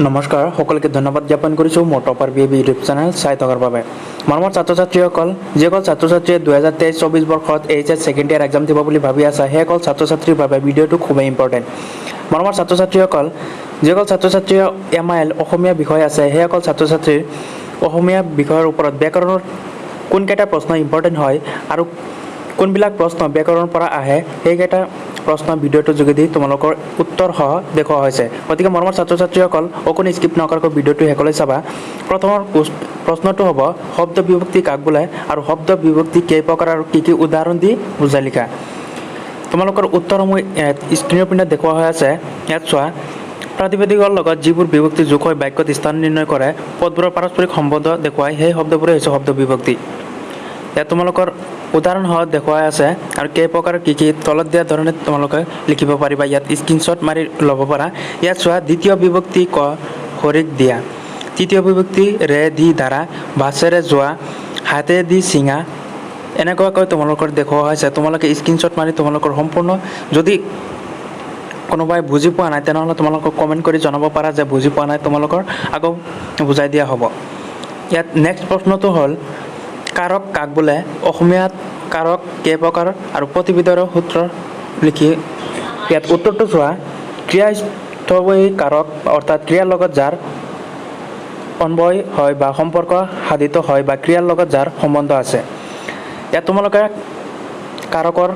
নমস্কাৰ সকলোকে ধন্যবাদ জ্ঞাপন কৰিছোঁ মোৰ টপাৰ বি ইউটিউব চেনেল চাই থকাৰ বাবে মৰমৰ ছাত্ৰ ছাত্ৰীসকল যিসকল ছাত্ৰ ছাত্ৰীয়ে 2023-24 বৰ্ষত এইচএছ ছেকেণ্ড ইয়াৰ এক্সাম দিব বুলি ভাবি আছে সেইসকল ছাত্ৰ ছাত্ৰীৰ বাবে ভিডিঅ'টো খুবেই ইম্পৰ্টেণ্ট মৰমৰ ছাত্ৰ ছাত্ৰীসকল যিসকল ছাত্ৰ ছাত্ৰীৰ MIL অসমীয়া বিষয় আছে সেইসকল ছাত্ৰ ছাত্ৰীৰ অসমীয়া বিষয়ৰ ওপৰত ব্যাকৰণৰ কোনকেইটা প্ৰশ্ন ইম্পৰ্টেণ্ট হয় আৰু কোনবিলাক প্ৰশ্ন ব্যাকৰণৰ পৰা আহে সেইকেইটা প্ৰশ্ন ভিডিঅ'টোৰ যোগেদি তোমালোকৰ উত্তৰ সহ দেখুওৱা হৈছে গতিকে মৰমৰ ছাত্ৰ ছাত্ৰীসকল অকণো স্কিপ নকৰাকৈ ভিডিঅ'টো শেষলৈ চাবা প্ৰথমৰ প্ৰশ্নটো হ'ব শব্দ বিভক্তি কাক বোলে আৰু শব্দ বিভক্তি কেই প্ৰকাৰ আৰু কি কি উদাহৰণ দি বুজাই লিখা তোমালোকৰ উত্তৰসমূহ স্ক্ৰীনৰ পিনে দেখুওৱা হৈ আছে ইয়াত চোৱা প্ৰাতিপদিকৰ লগত যিবোৰ বিভক্তি যোগ হৈ বাক্যত স্থান নিৰ্ণয় কৰে পদবোৰৰ পাৰস্পৰিক সম্বন্ধ দেখুৱাই সেই শব্দবোৰে হৈছে শব্দ বিভক্তি ইয়াত তোমালোকৰ উদাহৰণ সহ দেখুৱাই আছে আৰু কেই প্ৰকাৰ কি কি তলত দিয়া ধৰণে তোমালোকে লিখিব পাৰিবা ইয়াত স্ক্ৰীনশ্বট মাৰি ল'ব পাৰা ইয়াত চোৱা দ্বিতীয় বিভক্তি ক খৰিক দিয়া তৃতীয় বিভক্তি ৰে দি ধাৰা বাছেৰে যোৱা হাতে দি চিঙা এনেকুৱাকৈ তোমালোকৰ দেখুওৱা হৈছে তোমালোকে স্ক্ৰীনশ্বট মাৰি তোমালোকৰ সম্পূৰ্ণ যদি কোনোবাই বুজি পোৱা নাই তেনেহ'লে তোমালোকক কমেণ্ট কৰি জনাব পাৰা যে বুজি পোৱা নাই তোমালোকৰ আকৌ বুজাই দিয়া হ'ব ইয়াত নেক্সট প্ৰশ্নটো হ'ল কাৰক কাক বোলে অসমীয়াত কাৰক কেই প্ৰকাৰ আৰু প্ৰতিবিধৰ সূত্ৰ লিখি ইয়াত উত্তৰটো চোৱা ক্ৰিয়াস্থৱয়ী কাৰক অৰ্থাৎ ক্ৰিয়াৰ লগত যাৰ অন্বয় হয় বা সম্পৰ্ক সাধিত হয় বা ক্ৰিয়াৰ লগত যাৰ সম্বন্ধ আছে ইয়াত তোমালোকে কাৰকৰ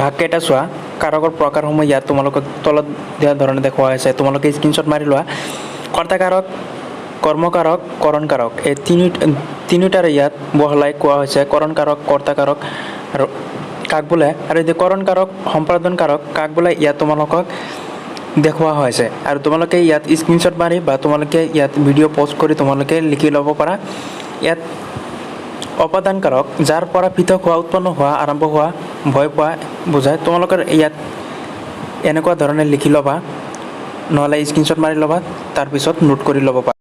ভাগকেইটা চোৱা কাৰকৰ প্ৰকাৰসমূহ ইয়াত তোমালোকক তলত দিয়া ধৰণে দেখুওৱা হৈছে তোমালোকে স্ক্ৰীনশ্বট মাৰি লোৱা কৰ্তাকাৰক কৰ্মকাৰক কৰণকাৰক এই তিনিওটাৰে ইয়াত বহলাই কোৱা হৈছে কৰণকাৰক কৰ্তাকাৰক আৰু কাক বোলে আৰু এই কৰণকাৰক সম্পাদনকাৰক কাক বোলে ইয়াত তোমালোকক দেখুওৱা হৈছে আৰু তোমালোকে ইয়াত স্ক্ৰীনশ্বট মাৰি বা তোমালোকে ইয়াত ভিডিঅ' প'ষ্ট কৰি তোমালোকে লিখি ল'ব পাৰা ইয়াত অপাদানকাৰক যাৰ পৰা পৃথক হোৱা উৎপন্ন হোৱা আৰম্ভ হোৱা ভয় পোৱা বুজায় তোমালোকৰ ইয়াত এনেকুৱা ধৰণে লিখি ল'বা নহ'লে স্ক্ৰীনশ্বট মাৰি ল'বা তাৰপিছত নোট কৰি ল'ব পাৰা